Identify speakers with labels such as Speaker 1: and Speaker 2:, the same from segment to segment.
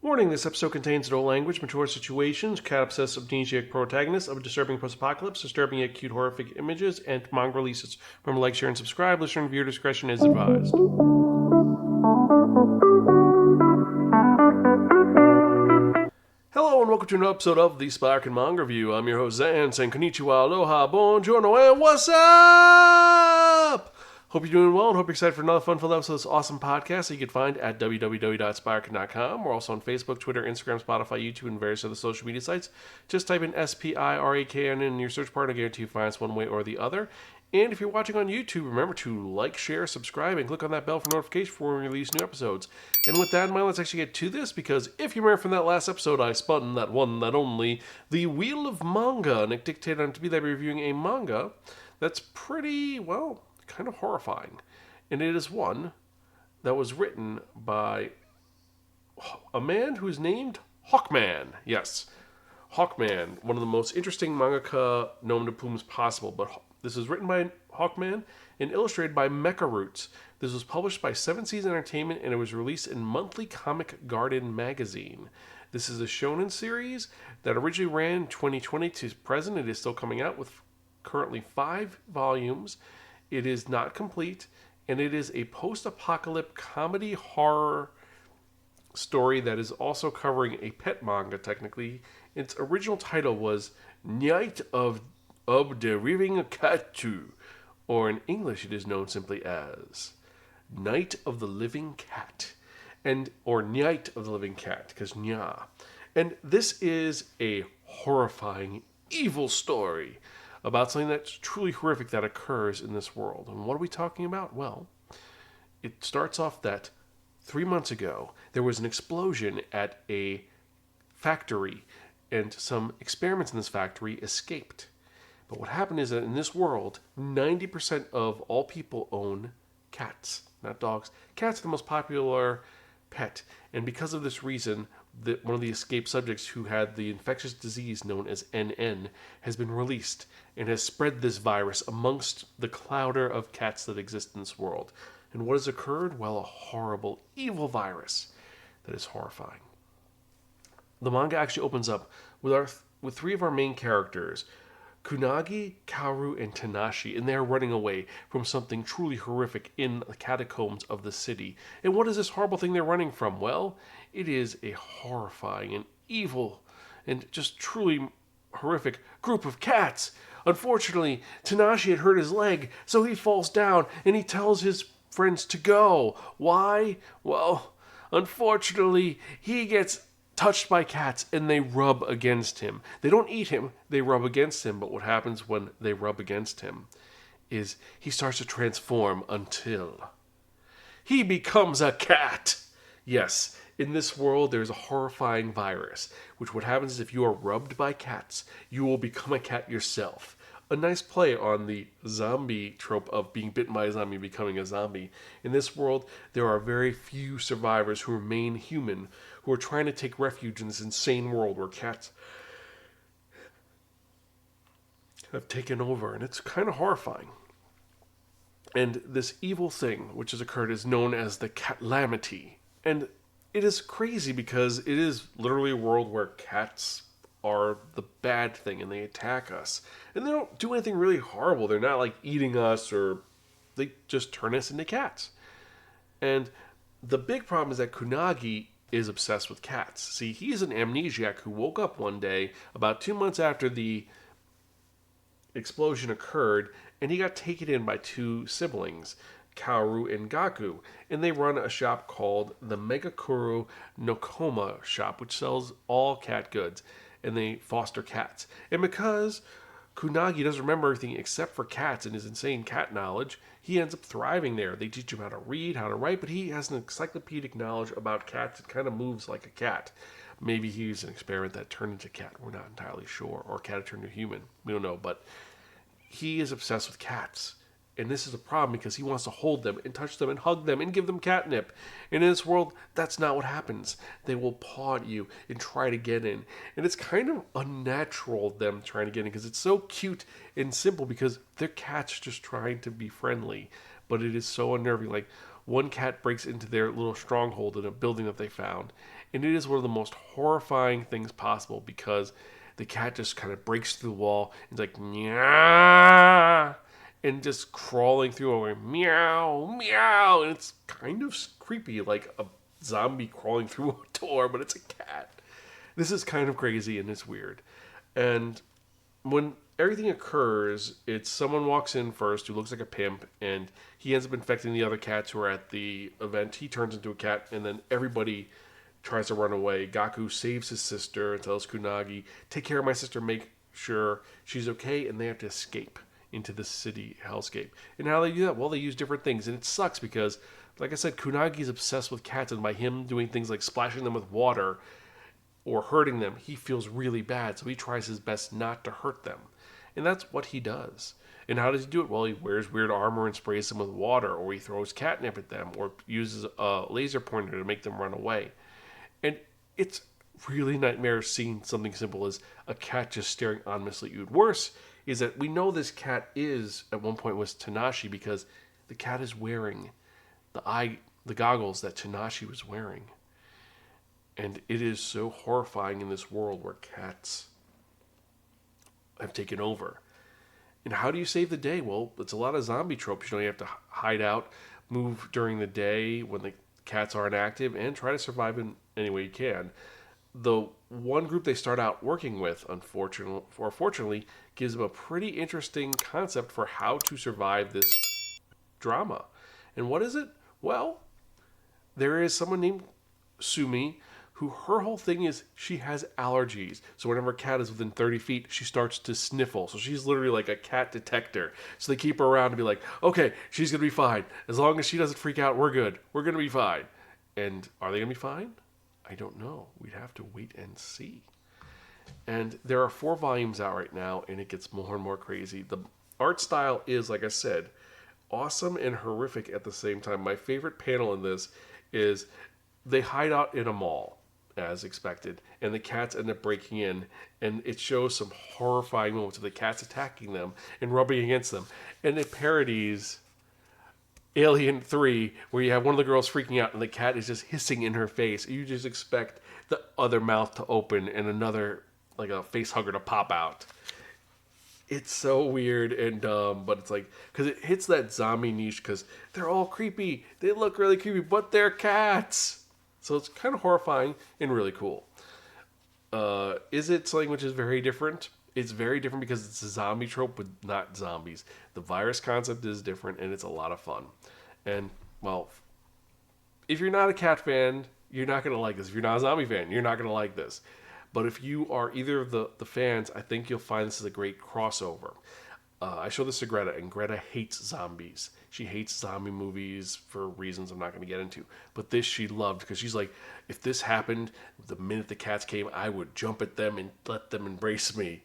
Speaker 1: Warning, this episode contains adult language, mature situations, cat-obsessed amnesiac protagonists of a disturbing post-apocalypse, disturbing yet cute horrific images, and manga releases. Remember, like, share, and subscribe. Listener and viewer discretion is advised. Hello and welcome to another episode of the Spiraken Manga Review. I'm your host Zan, saying konnichiwa, aloha, buongiorno, and what's up? Hope you're doing well and hope you're excited for another fun-filled episode of this awesome podcast that you can find at www.spiraken.com. We're also on Facebook, Twitter, Instagram, Spotify, YouTube, and various other social media sites. Just type in SPIRAKN in your search bar and I guarantee you find us one way or the other. And if you're watching on YouTube, remember to like, share, subscribe, and click on that bell for notification before we release new episodes. And with that in mind, let's actually get to this, because if you remember from that last episode, I spun that one, that only, the Wheel of Manga, and it dictated on to me that I'd be reviewing a manga that's pretty, well, kind of horrifying. And it is one that was written by a man who is named Hawkman. Yes, Hawkman, one of the most interesting mangaka nom de plumes possible, but this was written by Hawkman and illustrated by Mecha-Roots. This was published by 7 Seas Entertainment and it was released in Monthly Comic Garden magazine. This is a shonen series that originally ran 2020 to present. It is still coming out with currently 5 volumes. It is not complete, and it is a post-apocalyptic comedy horror story that is also covering a pet manga, technically. Its original title was Night of the Living Cat, or in English it is known simply as Night of the Living Cat, or Night of the Living Cat, because nya. And this is a horrifying, evil story about something that's truly horrific that occurs in this world. And what are we talking about? Well, it starts off that 3 months ago, there was an explosion at a factory, and some experiments in this factory escaped. But what happened is that in this world, 90% of all people own cats, not dogs. Cats are the most popular pet, and because of this reason, one of the escaped subjects who had the infectious disease known as NN has been released and has spread this virus amongst the clouder of cats that exist in this world. And what has occurred? Well, a horrible, evil virus that is horrifying. The manga actually opens up with 3 of our main characters, Kunagi, Kaoru, and Tanashi, and they are running away from something truly horrific in the catacombs of the city. And what is this horrible thing they're running from? Well, it is a horrifying and evil and just truly horrific group of cats. Unfortunately, Tanashi had hurt his leg, so he falls down and he tells his friends to go. Why? Well, unfortunately, he gets touched by cats and they rub against him. They don't eat him, they rub against him, but what happens when they rub against him is he starts to transform until he becomes a cat. Yes, in this world there's a horrifying virus, which what happens is if you are rubbed by cats, you will become a cat yourself. A nice play on the zombie trope of being bitten by a zombie and becoming a zombie. In this world, there are very few survivors who remain human, who are trying to take refuge in this insane world where cats have taken over, and it's kind of horrifying. And this evil thing which has occurred is known as the Catlamity. And it is crazy because it is literally a world where cats are the bad thing and they attack us. And they don't do anything really horrible. They're not like eating us, or they just turn us into cats. And the big problem is that Kunagi is obsessed with cats. See, he's an amnesiac who woke up one day about 2 months after the explosion occurred, and he got taken in by 2 siblings, Kaoru and Gaku, and they run a shop called the Megakuru Nokoma shop, which sells all cat goods, and they foster cats. And because Kunagi doesn't remember everything except for cats and his insane cat knowledge, he ends up thriving there. They teach him how to read, how to write, but he has an encyclopedic knowledge about cats. It kind of moves like a cat. Maybe he used an experiment that turned into a cat. We're not entirely sure. Or a cat turned into a human. We don't know. But he is obsessed with cats. And this is a problem because he wants to hold them and touch them and hug them and give them catnip. And in this world, that's not what happens. They will paw at you and try to get in. And it's kind of unnatural, them trying to get in, because it's so cute and simple because they're cats just trying to be friendly. But it is so unnerving. Like, one cat breaks into their little stronghold in a building that they found, And it is one of the most horrifying things possible because the cat just kind of breaks through the wall and it's like, meow, and just crawling through over, meow, meow. And it's kind of creepy, like a zombie crawling through a door, but it's a cat. This is kind of crazy and it's weird. And when everything occurs, it's someone walks in first who looks like a pimp, and he ends up infecting the other cats who are at the event. He turns into a cat, and then everybody tries to run away. Gaku saves his sister and tells Kunagi, take care of my sister, make sure she's okay, and they have to escape into the city hellscape. And how they do that? Well, they use different things, and it sucks because, like I said, Kunagi's obsessed with cats, and by him doing things like splashing them with water or hurting them, he feels really bad, so he tries his best not to hurt them. And that's what he does. And how does he do it? Well, he wears weird armor and sprays them with water, or he throws catnip at them, or uses a laser pointer to make them run away. And it's really nightmare seeing something simple as a cat just staring ominously at you. Worse is that we know this cat is, at one point, was Tanashi, because the cat is wearing the goggles that Tanashi was wearing. And it is so horrifying in this world where cats have taken over. And how do you save the day? Well, it's a lot of zombie tropes. You have to hide out, move during the day when the cats aren't active, and try to survive in any way you can. The one group they start out working with, unfortunately, gives them a pretty interesting concept for how to survive this drama. And what is it? Well, there is someone named Sumi who her whole thing is she has allergies. So whenever a cat is within 30 feet, she starts to sniffle. So she's literally like a cat detector. So they keep her around to be like, okay, she's going to be fine. As long as she doesn't freak out, we're good. We're going to be fine. And are they going to be fine? I don't know. We'd have to wait and see. And there are 4 volumes out right now, and it gets more and more crazy. The art style is, like I said, awesome and horrific at the same time. My favorite panel in this is they hide out in a mall, as expected, and the cats end up breaking in, and it shows some horrifying moments of the cats attacking them and rubbing against them. And it parodies Alien 3, where you have one of the girls freaking out and the cat is just hissing in her face. You just expect the other mouth to open and another, like a face hugger, to pop out. It's so weird and dumb, but it's like, because it hits that zombie niche because they're all creepy. They look really creepy, but they're cats. So it's kind of horrifying and really cool. Is it something which is very different? It's very different because it's a zombie trope with not zombies. The virus concept is different, and it's a lot of fun. And, well, if you're not a cat fan, you're not going to like this. If you're not a zombie fan, you're not going to like this. But if you are either of the fans, I think you'll find this is a great crossover. I showed this to Greta, and Greta hates zombies. She hates zombie movies for reasons I'm not going to get into. But this she loved because she's like, if this happened, the minute the cats came, I would jump at them and let them embrace me.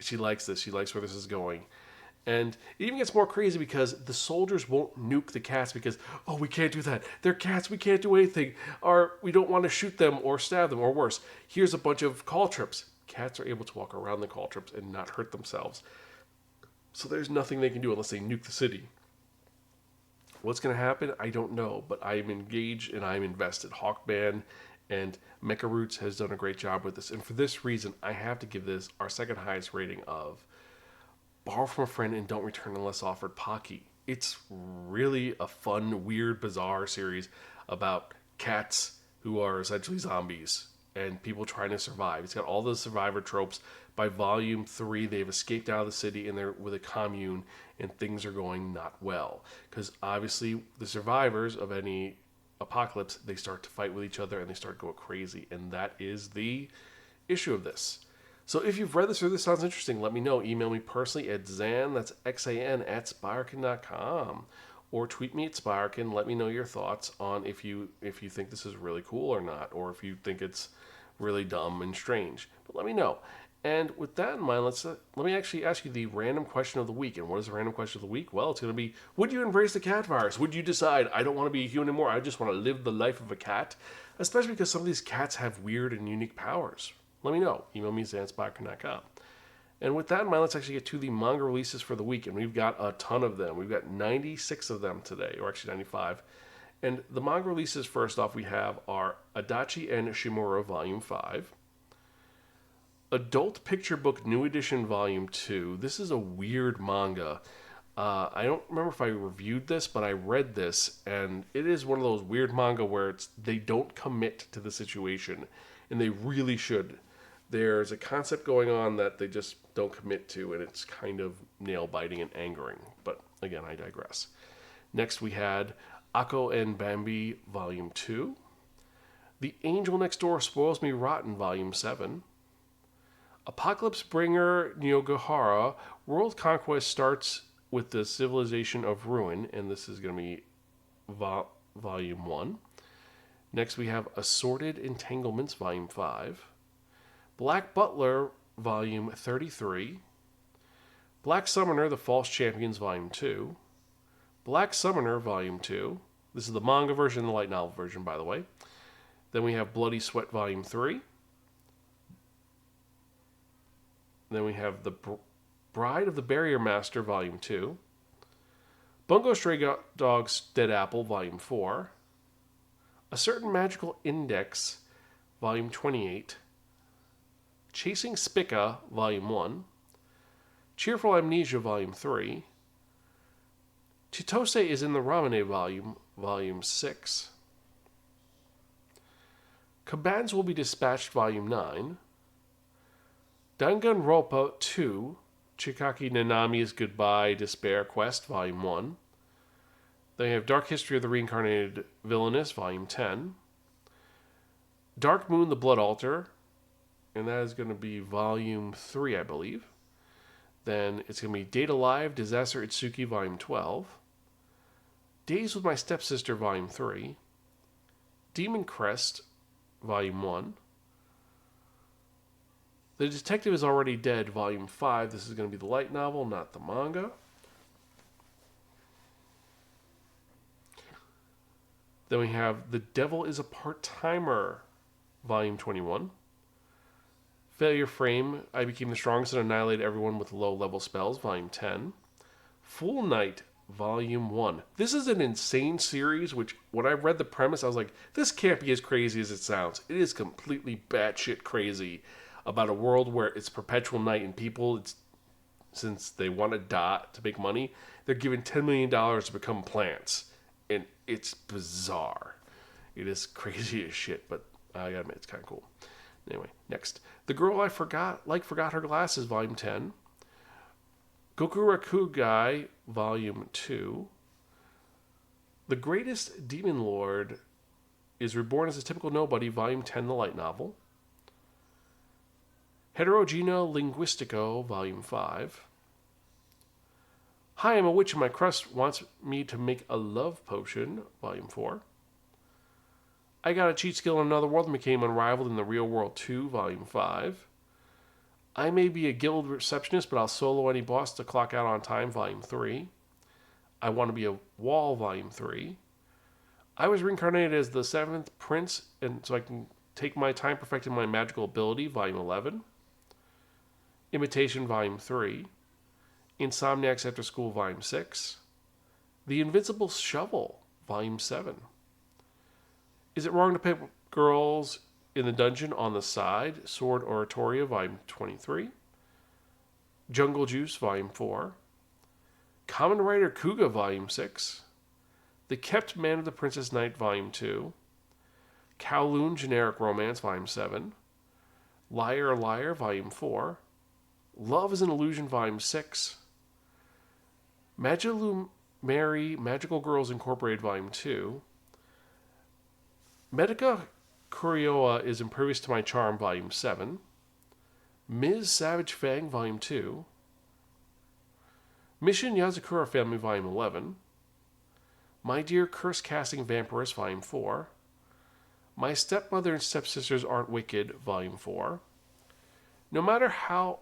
Speaker 1: She likes this. She likes where this is going. And it even gets more crazy because the soldiers won't nuke the cats because, oh, we can't do that. They're cats. We can't do anything. Or we don't want to shoot them or stab them, or worse. Here's a bunch of call trips. Cats are able to walk around the call trips and not hurt themselves. So there's nothing they can do unless they nuke the city. What's going to happen? I don't know, but I am engaged and I'm invested. Hawkman and Mecha-Roots has done a great job with this. And for this reason, I have to give this our second highest rating of Borrow from a Friend and Don't Return Unless Offered Pocky. It's really a fun, weird, bizarre series about cats who are essentially zombies and people trying to survive. It's got all the survivor tropes. By volume 3, they've escaped out of the city and they're with a commune, and things are going not well. Because obviously, the survivors of any apocalypse, they start to fight with each other and they start going crazy. And that is the issue of this. So if you've read this or this sounds interesting, let me know. Email me personally at Xan, that's Xan, at Spiraken.com. Or tweet me at Spiraken. Let me know your thoughts on if you think this is really cool or not, or if you think it's really dumb and strange. But let me know. And with that in mind, let me actually ask you the random question of the week. And what is the random question of the week? Well, it's going to be, would you embrace the cat virus? Would you decide, I don't want to be a human anymore, I just want to live the life of a cat? Especially because some of these cats have weird and unique powers. Let me know. Email me, zanspiraken.com. And with that in mind, let's actually get to the manga releases for the week. And we've got a ton of them. We've got 96 of them today, or actually 95. And the manga releases, first off, we have are Adachi and Shimura Volume 5. Adult Picture Book New Edition Volume 2. This is a weird manga. I don't remember if I reviewed this, but I read this, and it is one of those weird manga where they don't commit to the situation, and they really should. There's a concept going on that they just don't commit to, and it's kind of nail-biting and angering. But again, I digress. Next, we had Ako and Bambi Volume 2. The Angel Next Door Spoils Me Rotten Volume 7. Apocalypse Bringer Nyogahara World Conquest starts with the Civilization of Ruin, and this is going to be Volume 1. Next, we have Assorted Entanglements Volume 5. Black Butler Volume 33. Black Summoner The False Champions Volume 2. Black Summoner Volume 2. This is the manga version, the light novel version, by the way. Then we have Bloody Sweat Volume 3. Then we have The Bride of the Barrier Master Volume 2. Bungo Stray Dogs Dead Apple Volume 4. A Certain Magical Index Volume 28. Chasing Spica Volume 1. Cheerful Amnesia Volume 3. Chitose is in the Ramune Volume 6. Kabans Will Be Dispatched Volume 9. Danganronpa 2, Chikaki Nanami's Goodbye Despair Quest Volume 1. Then we have Dark History of the Reincarnated Villainess Volume 10. Dark Moon the Blood Altar, and that is going to be Volume 3, I believe. Then it's going to be Date Alive, Disaster Itsuki Volume 12. Days with My Stepsister Volume 3. Demon Crest Volume 1. The Detective Is Already Dead Volume 5. This is going to be the light novel, not the manga. Then we have The Devil Is a Part-Timer Volume 21. Failure Frame, I Became the Strongest and Annihilated Everyone with Low-Level Spells, Volume 10. Full Night, Volume 1. This is an insane series, which, when I read the premise, I was like, this can't be as crazy as it sounds. It is completely batshit crazy about a world where it's perpetual night and people, since they want to make money, they're given $10 million to become plants. And it's bizarre. It is crazy as shit, but I gotta admit, it's kind of cool. Anyway, next. The Girl I Forgot Her Glasses, Volume 10. Gokurakugai, Volume 2. The Greatest Demon Lord is Reborn as a Typical Nobody, Volume 10, the light novel. Heterogenea Linguistico, Volume 5. Hi, I'm a Witch and My Crush Wants Me to Make a Love Potion, Volume 4. I Got a Cheat Skill in Another World and Became Unrivaled in the Real World 2, Volume 5. I May Be a Guild Receptionist, but I'll solo any boss to clock out on time, Volume 3. I Want to Be a Wall, Volume 3. I was reincarnated as the 7th Prince, and so I can take my time perfecting my magical ability, Volume 11. Imitation, Volume 3. Insomniacs After School, Volume 6. The Invincible Shovel, Volume 7. Is It Wrong to Pick Girls in the Dungeon on the Side, Sword Oratoria, Volume 23. Jungle Juice, Volume 4. Kamen Rider Kuga, Volume 6. The Kept Man of the Princess Knight, Volume 2. Kowloon Generic Romance, Volume 7. Liar Liar, Volume 4. Love is an Illusion, Volume 6. Magilu Mary Magical Girls Incorporated, Volume 2. Medica Kurioa is Impervious to My Charm, Volume 7. Ms. Savage Fang, Volume 2. Mission Yazakura Family, Volume 11. My Dear Curse Casting Vampiress, Volume 4. My Stepmother and Stepsisters Aren't Wicked, Volume 4. No matter how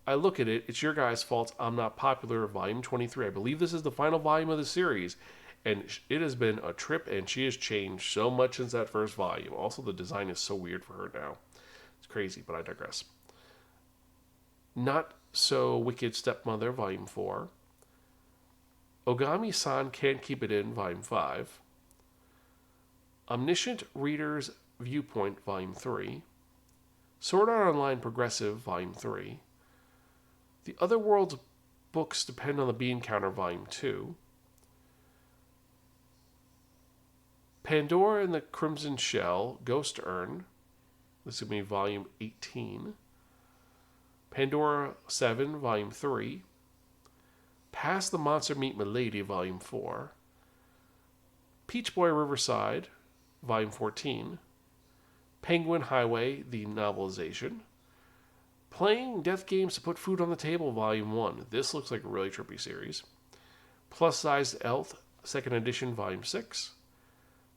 Speaker 1: I look at it, it's your guys' fault I'm not popular, Volume 23. I believe this is the final volume of the series, and it has been a trip, and she has changed so much since that first volume. Also, the design is so weird for her now. It's crazy, but I digress. Not So Wicked Stepmother, Volume 4. Ogami-san Can't Keep It In, Volume 5. Omniscient Reader's Viewpoint, Volume 3. Sword Art Online Progressive, Volume 3. The Other World's Books Depend on the Bean Counter, Volume 2. Pandora and the Crimson Shell, Ghost Urn. This would be Volume 18. Pandora 7, Volume 3. Past the Monster Meet Milady, Volume 4. Peach Boy Riverside, Volume 14. Penguin Highway, the novelization. Playing Death Games to Put Food on the Table, Volume 1. This looks like a really trippy series. Plus Sized Elf, 2nd edition, Volume 6.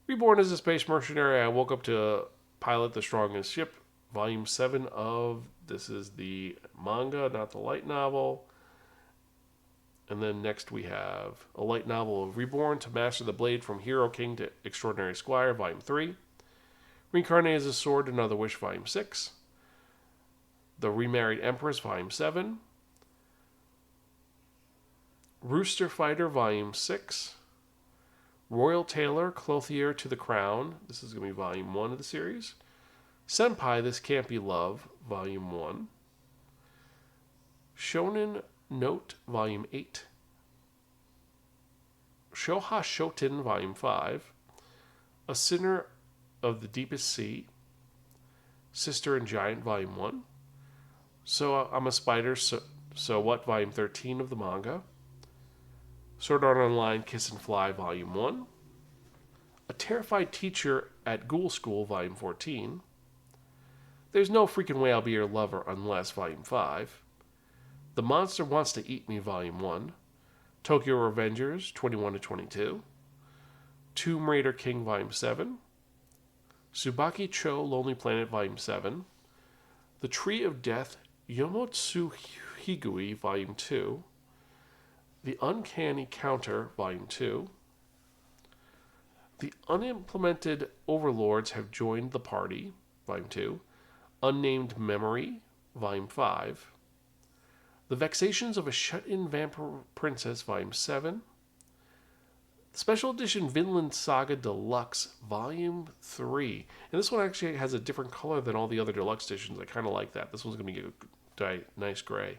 Speaker 1: Reborn as a Space Mercenary, I Woke Up to Pilot the Strongest Ship, Volume 7 of, this is the manga, not the light novel. And then next we have a light novel of Reborn to Master the Blade from Hero King to Extraordinary Squire, Volume 3. Reincarnate as a Sword, Another Wish, Volume 6. The Remarried Empress, Volume 7. Rooster Fighter, Volume 6. Royal Tailor, Clothier to the Crown. This is going to be Volume 1 of the series. Senpai, This Can't Be Love, Volume 1. Shonen Note, Volume 8. Shoha Shoten, Volume 5. A Sinner of the Deepest Sea. Sister and Giant, Volume 1. So I'm a Spider, so What, Volume 13 of the manga. Sword Art Online, Kiss and Fly, Volume 1. A Terrified Teacher at Ghoul School, Volume 14. There's No Freaking Way I'll Be Your Lover Unless, Volume 5. The Monster Wants to Eat Me, Volume 1. Tokyo Revengers, 21 to 22. Tomb Raider King, Volume 7. Tsubaki Cho, Lonely Planet, Volume 7. The Tree of Death, Yomotsu Higui, Volume 2. The Uncanny Counter, Volume 2. The Unimplemented Overlords Have Joined the Party, Volume 2. Unnamed Memory, Volume 5. The Vexations of a Shut-In Vampire Princess, Volume 7. Special Edition Vinland Saga Deluxe, Volume 3. And this one actually has a different color than all the other deluxe editions. I kind of like that. This one's going to be a nice gray.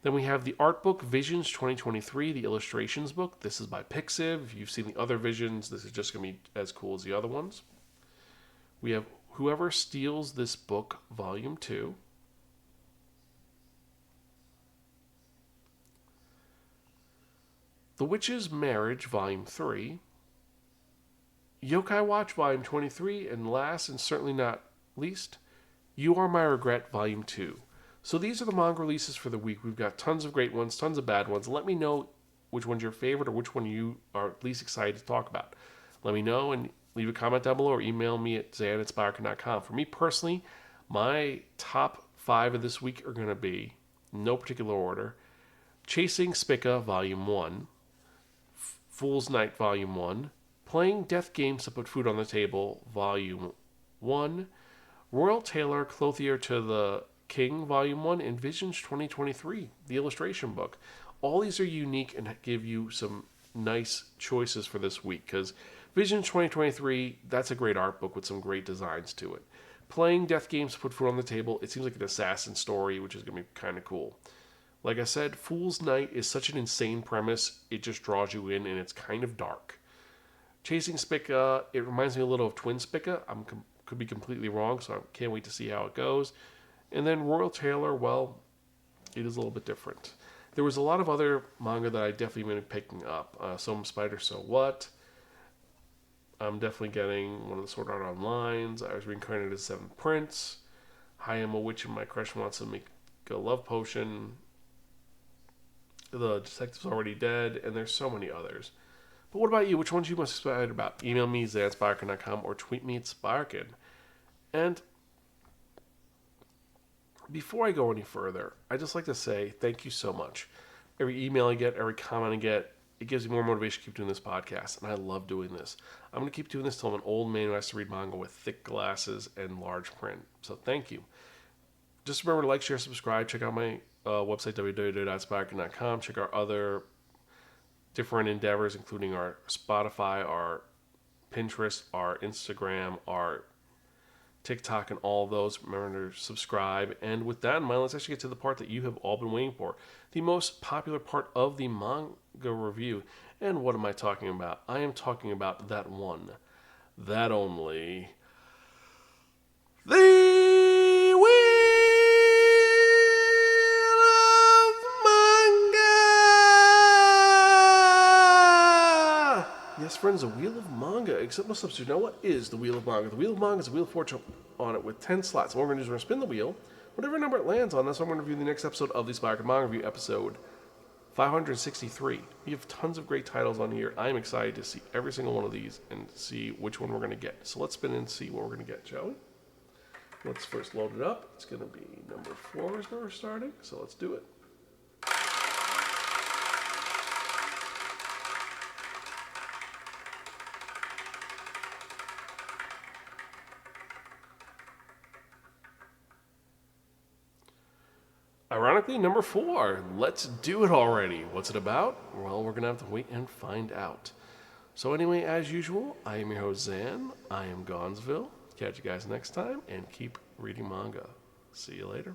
Speaker 1: Then we have the art book Visions 2023, the illustrations book. This is by Pixiv. If you've seen the other Visions, this is just going to be as cool as the other ones. We have Whoever Steals This Book, Volume 2. The Witch's Marriage, Volume 3. Yokai Watch, Volume 23. And last, and certainly not least, You Are My Regret, Volume 2. So these are the manga releases for the week. We've got tons of great ones, tons of bad ones. Let me know which one's your favorite or which one you are least excited to talk about. Let me know and leave a comment down below or email me at zan@spiraken.com. For me personally, my top 5 of this week are going to be, in no particular order, Chasing Spica, Volume 1. Fool's Night, Volume 1. Playing Death Games to Put Food on the Table, Volume 1. Royal Tailor, Clothier to the King, Volume 1, and Visions 2023, the illustration book. All these are unique and give you some nice choices for this week, because Visions 2023, that's a great art book with some great designs to it. Playing Death Games to Put Food on the Table, it seems like an assassin story, which is going to be kind of cool. Like I said, Fool's Night is such an insane premise, it just draws you in, and it's kind of dark. Chasing Spica, it reminds me a little of Twin Spica. Could be completely wrong, so I can't wait to see how it goes. And then Royal Tailor, well, it is a little bit different. There was a lot of other manga that I definitely been picking up. So I'm Spider, So What? I'm definitely getting one of the Sword Art Onlines. I was reincarnated as Seventh Prince. Hi, I'm a Witch and my crush wants to make a love potion. The Detective's Already Dead, and there's so many others. But what about you? Which ones are you most excited about? Email me, zan@spiraken.com, or tweet me at Spiraken. And before I go any further, I'd just like to say thank you so much. Every email I get, every comment I get, it gives me more motivation to keep doing this podcast, and I love doing this. I'm going to keep doing this till I'm an old man who has to read manga with thick glasses and large print. So thank you. Just remember to like, share, subscribe. Check out my website, www.spiraken.com. Check our other different endeavors, including our Spotify, our Pinterest, our Instagram, our TikTok, and all those. Remember to subscribe. And with that in mind, let's actually get to the part that you have all been waiting for. The most popular part of the manga review. And what am I talking about? I am talking about that one, that only, the Wheel of Manga! Yes, friends, the Wheel of Manga. Except no substitute. Now, what is the Wheel of Manga? The Wheel of Manga is a wheel of fortune on it with 10 slots. And what we're going to do is we're going to spin the wheel. Whatever number it lands on, that's what I'm going to review the next episode of the Spiraken Manga Review, episode 563. We have tons of great titles on here. I'm excited to see every single one of these and see which one we're going to get. So let's spin and see what we're going to get, shall we? Let's first load it up. It's going to be number 4 is where we're starting, so let's do it. Ironically, number 4. Let's do it already. What's it about? Well, we're going to have to wait and find out. So anyway, as usual, I am your host, Zan. I am Gonzville. Catch you guys next time, and keep reading manga. See you later.